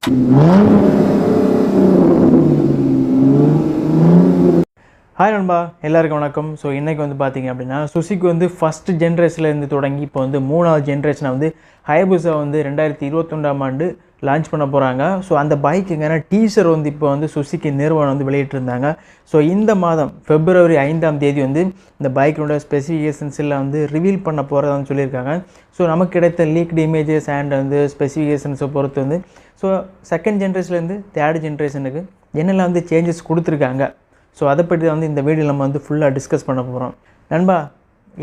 Hi நண்பா, எல்லாருக்கும் வணக்கம். ஸோ இன்றைக்கி வந்து பார்த்திங்க அப்படின்னா சுசுகி வந்து ஃபஸ்ட் ஜென்ரேஷன்லேருந்து தொடங்கி இப்போ வந்து 3வது ஜென்ரேஷனை வந்து ஹயபுசா வந்து 2021ஆம் ஆண்டு லான்ச் பண்ண போகிறாங்க. ஸோ அந்த பைக்குக்கான டீசர் வந்து இப்போ வந்து சுசுகி நிறுவனம் வந்து வெளியிட்டிருந்தாங்க. ஸோ இந்த மாதம் February 5ஆம் தேதி வந்து இந்த பைக்கினோட ஸ்பெசிஃபிகேஷன்ஸ் எல்லாம் வந்து ரிவீல் பண்ண போகிறதான்னு சொல்லியிருக்காங்க. ஸோ நமக்கு கிடைத்த லீக்டு இமேஜஸ் அண்ட் வந்து ஸ்பெசிஃபிகேஷன்ஸை பொறுத்து வந்து ஸோ செகண்ட் ஜென்ரேஷன்லேருந்து தேர்ட் ஜென்ரேஷனுக்கு என்னெல்லாம் வந்து சேஞ்சஸ் கொடுத்துருக்காங்க. ஸோ அதை பற்றி தான் வந்து இந்த வீடியோவில் நம்ம வந்து ஃபுல்லாக டிஸ்கஸ் பண்ண போகிறோம். நண்பா,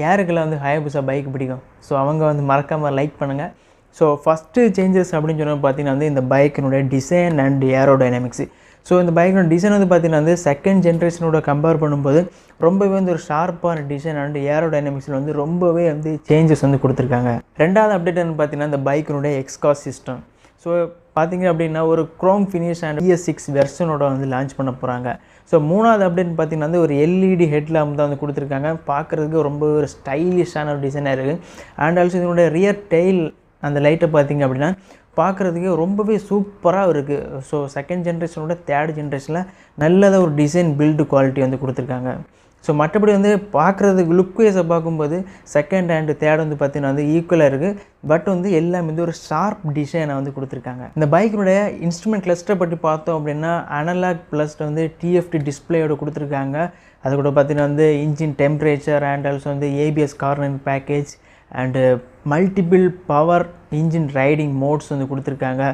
யாருக்கெல்லாம் வந்து ஹயபுசா பைக் பிடிக்கும்? ஸோ அவங்க வந்து மறக்காமல் லைக் பண்ணுங்கள். ஸோ ஃபஸ்ட்டு சேஞ்சஸ் அப்படின்னு சொன்னால் பார்த்தீங்கன்னா வந்து இந்த பைக்கினுடைய டிசைன் அண்ட் ஏரோடைனமிக்ஸ். ஸோ இந்த பைக்கினோட டிசைன் வந்து பார்த்திங்கன்னா வந்து செகண்ட் ஜென்ரேஷனோட கம்பேர் பண்ணும்போது ரொம்பவே வந்து ஒரு ஷார்ப்பான டிசைன் அண்ட் ஏரோடைனமிக்ஸில் வந்து ரொம்பவே வந்து சேஞ்சஸ் வந்து கொடுத்துருக்காங்க. ரெண்டாவது அப்டேட் வந்து பார்த்திங்கன்னா இந்த பைக்கினுடைய எக்ஸ்காஸ்ட் சிஸ்டம். ஸோ பார்த்திங்க அப்படின்னா ஒரு க்ரோம் ஃபினிஷ் அண்ட் ES6 வெர்ஷனோட வந்து லான்ச் பண்ண போகிறாங்க. ஸோ மூணாவது அப்டேட் பார்த்திங்கன்னா வந்து ஒரு LED ஹெட்லாம்ப் தான் வந்து கொடுத்துருக்காங்க. பார்க்குறதுக்கு ரொம்ப ஒரு ஸ்டைலிஷான ஒரு டிசைனாக இருக்குது. அண்ட் ஆல்சோ இதனுடைய ரியர் டெயில் அந்த லைட்டை பார்த்திங்க அப்படின்னா பார்க்குறதுக்கு ரொம்பவே சூப்பராக இருக்குது. ஸோ செகண்ட் ஜென்ரேஷனோட தேர்ட் ஜென்ரேஷனில் நல்லதாக ஒரு டிசைன் பில்டு குவாலிட்டி வந்து கொடுத்துருக்காங்க. ஸோ மற்றபடி வந்து பார்க்குறதுக்கு லுக் வைஸை பார்க்கும்போது செகண்ட் அண்ட் தேர்ட் வந்து பார்த்திங்கன்னா வந்து ஈக்குவலாக இருக்குது. பட் வந்து எல்லாமே வந்து ஒரு ஷார்ப் டிசைனை வந்து கொடுத்துருக்காங்க. இந்த பைக்கினுடைய இன்ஸ்ட்ருமெண்ட் கிளஸ்டரை பற்றி பார்த்தோம் அப்படின்னா அனலாக் ப்ளஸ் வந்து TFT டிஸ்பிளேயோட கொடுத்துருக்காங்க. அது கூட பார்த்திங்கன்னா வந்து இன்ஜின் டெம்பரேச்சர் அண்ட் ஆல்சோ வந்து ABS corner package and multiple power engine riding modes வந்து கொடுத்துருக்காங்க.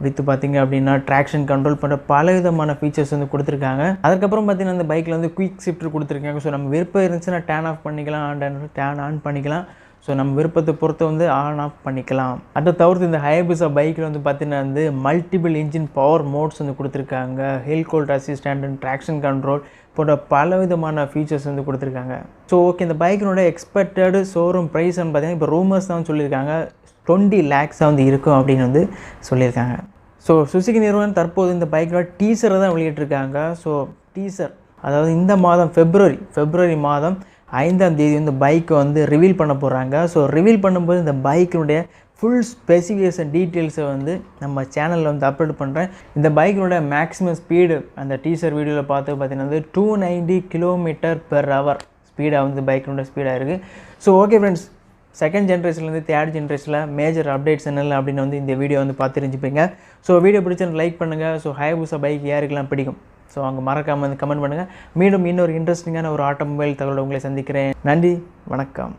வித்து பார்த்திங்க அப்படின்னா ட்ராக்ஷன் கண்ட்ரோல் பண்ணுற பல விதமான ஃபீச்சர்ஸ் வந்து கொடுத்துருக்காங்க. அதுக்கப்புறம் பார்த்திங்கன்னா அந்த பைக்கில் வந்து குயிக் ஷிஃப்ட் கொடுத்துருக்காங்க. ஸோ நம்ம விருப்பம் இருந்துச்சுன்னா டேன் ஆஃப் பண்ணிக்கலாம் அண்ட் டேன் ஆன் பண்ணிக்கலாம். ஸோ நம்ம விருப்பத்தை பொறுத்து வந்து ஆன் ஆஃப் பண்ணிக்கலாம். அதை தவிர்த்து இந்த ஹயபுசா பைக்கில் வந்து பார்த்திங்கன்னா வந்து மல்டிபிள் இன்ஜின் பவர் மோட்ஸ் வந்து கொடுத்துருக்காங்க. Hill hold assistant and traction control போன்ற பல விதமான ஃபீச்சர்ஸ் வந்து கொடுத்துருக்காங்க. ஸோ ஓகே, இந்த பைக்கினோட எக்ஸ்பெக்டட் ஷோரூம் ப்ரைஸ்ன்னு பார்த்தீங்கன்னா இப்போ ரூமர்ஸ் தான் சொல்லியிருக்காங்க 20 lakhs வந்து இருக்கும் அப்படின்னு வந்து சொல்லியிருக்காங்க. ஸோ சுசுகி நிறுவனம் தற்போது இந்த பைக்கோட டீசரை தான் வெளியிட்டிருக்காங்க. ஸோ டீசர் அதாவது இந்த மாதம் February மாதம் 5ஆம் தேதி இந்த பைக்கை வந்து ரிவீல் பண்ண போகிறாங்க. ஸோ ரிவீல் பண்ணும்போது இந்த பைக்கினுடைய ஃபுல் ஸ்பெசிஃபிகேஷன் டீட்டெயில்ஸை வந்து நம்ம சேனலில் வந்து அப்லோட் பண்ணுறேன். இந்த பைக்கினுடைய மேக்ஸிமம் ஸ்பீடு அந்த டீசர் வீடியோவில் பார்த்து பார்த்திங்கன்னா வந்து 290 km/h ஸ்பீடாக வந்து பைக்கினுடைய ஸ்பீடாக இருக்குது. ஸோ ஓகே ஃப்ரெண்ட்ஸ், செகண்ட் ஜென்ரேஷன்லேருந்து தேர்ட் ஜென்ரேஷனில் மேஜர் அப்டேட்ஸ் என்னென்ன அப்படின்னு வந்து இந்த வீடியோ வந்து பார்த்து தெரிஞ்சுப்பீங்க. ஸோ வீடியோ பிடிச்சா லைக் பண்ணுங்கள். ஸோ ஹயபுசா பைக் யாருக்கெல்லாம் பிடிக்கும்? ஸோ அவங்க மறக்காமல் வந்து கமெண்ட் பண்ணுங்கள். மீண்டும் இன்னொரு இன்ட்ரெஸ்டிங்கான ஒரு ஆட்டோமொபைல் தகவலோடு உங்களை சந்திக்கிறேன். நன்றி, வணக்கம்.